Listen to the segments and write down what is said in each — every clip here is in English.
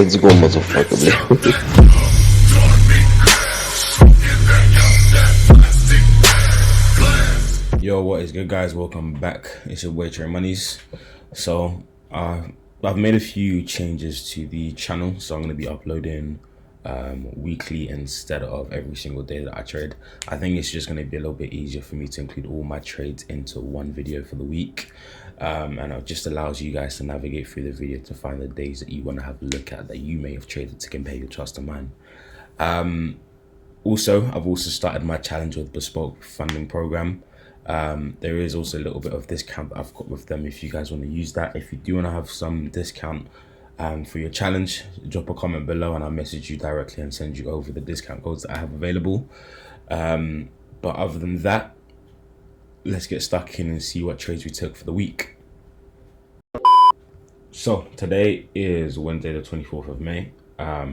Let's go, motherfucker. Yo, what is good, guys? Welcome back. It's your boy Trey Monies. So I've made a few changes to the channel, so I'm going to be uploading weekly instead of every single day that I trade. I think it's just going to be a little bit easier for me to include all my trades into one video for the week, and it just allows you guys to navigate through the video to find the days that you want to have a look at that you may have traded to compare your charts to mine. Also, I've also started my challenge with bespoke funding program. There is also a little bit of discount that I've got with them if you guys want to use that. If you do want to have some discount for your challenge, drop a comment below and I'll message you directly and send you over the discount codes that I have available. But other than that, let's get stuck in and see what trades we took for the week. So today is Wednesday the 24th of May. I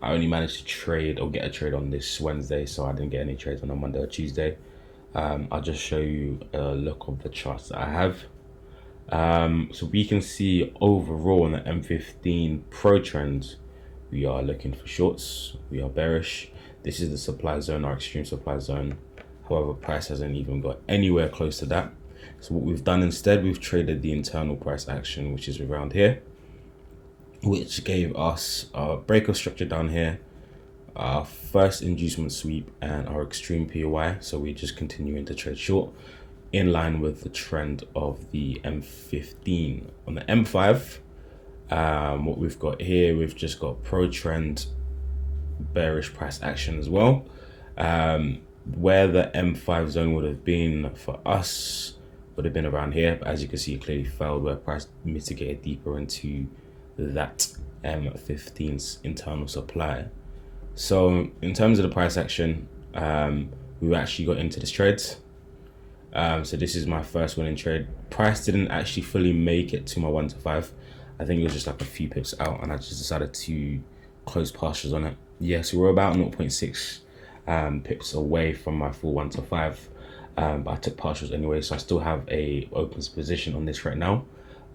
only managed to trade or get a trade on this Wednesday, so I didn't get any trades on a Monday or Tuesday. I'll just show you a look of the charts that I have. So we can see overall on the M15 Pro trend, we are looking for shorts, we are bearish. This is the supply zone, our extreme supply zone. However, price hasn't even got anywhere close to that. So what we've done instead, we've traded the internal price action, which is around here, which gave us a break of structure down here, our first inducement sweep and our extreme POI. So we're just continuing to trade short in line with the trend of the M15. On the M5, what we've got here, we've just got pro trend bearish price action as well. Where the M5 zone would have been for us would have been around here, but as you can see, it clearly failed where price mitigated deeper into that M15's internal supply. So in terms of the price action, we actually got into this trade. So this is my first winning trade. Price didn't actually fully make it to my 1 to 5. I think it was just like a few pips out, and I just decided to close partials on it. Yes, we were about 0.6 pips away from my full 1 to 5, but I took partials anyway. So I still have a open position on this right now,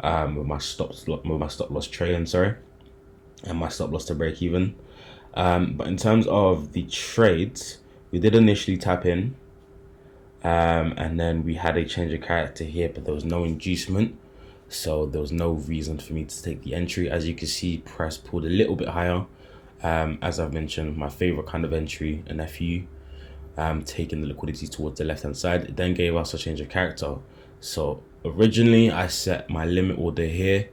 with my stop loss trailing, and my stop loss to break even. But in terms of the trades, we did initially tap in, and then we had a change of character here, but there was no inducement, so there was no reason for me to take the entry. As you can see, price pulled a little bit higher. As I've mentioned, my favorite kind of entry, an FU, taking the liquidity towards the left hand side. It then gave us a change of character. So originally I set my limit order here,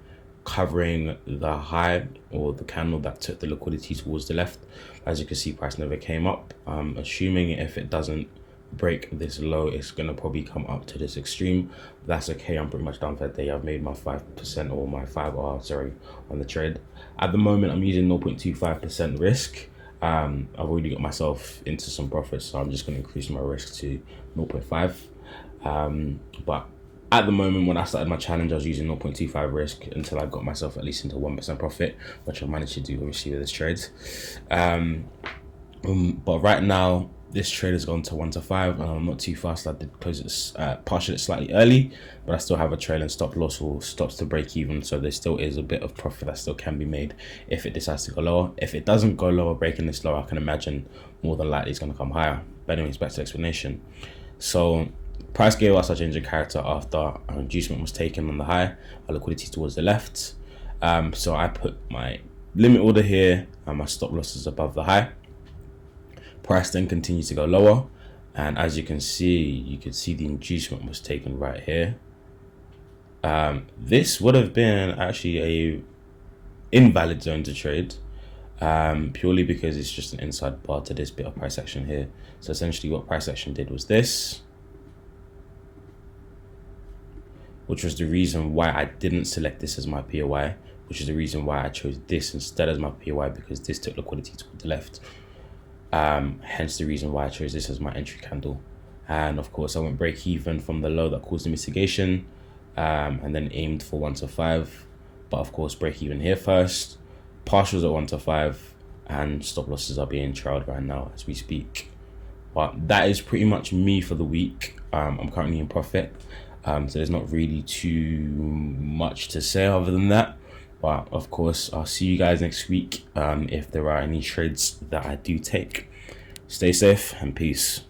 covering the high or the candle that took the liquidity towards the left. As you can see, price never came up. Assuming if it doesn't break this low, it's gonna probably come up to this extreme. That's okay, I'm pretty much done for the day. I've made my 5% or my 5R on the trade. At the moment I'm using 0.25% risk. I've already got myself into some profits, so I'm just going to increase my risk to 0.5. But at the moment, when I started my challenge, I was using 0.25 risk until I got myself at least into 1% profit, which I managed to do obviously with this trade. But right now, this trade has gone to 1 to 5, and I'm not too fast. I did close it, partial it slightly early, but I still have a trailing stop loss or stops to break even. So there still is a bit of profit that still can be made if it decides to go lower. If it doesn't go lower, breaking this lower, I can imagine more than likely it's going to come higher. But anyways, back to the explanation. So price gave us a change of character after our inducement was taken on the high, our liquidity towards the left. So I put my limit order here and my stop losses above the high. Price then continues to go lower, and as you can see, the inducement was taken right here. This would have been actually a invalid zone to trade, purely because it's just an inside bar to this bit of price action here. So essentially what price action did was this, which was the reason why I didn't select this as my POI, which is the reason why I chose this instead as my POI, because this took liquidity to the left. Hence the reason why I chose this as my entry candle. And of course I went break even from the low that caused the mitigation, and then aimed for 1 to 5, but of course break even here first, partials at 1 to 5, and stop losses are being trailed right now as we speak. But that is pretty much me for the week. I'm currently in profit, so there's not really too much to say other than that. But of course, I'll see you guys next week. If there are any trades that I do take, stay safe and peace.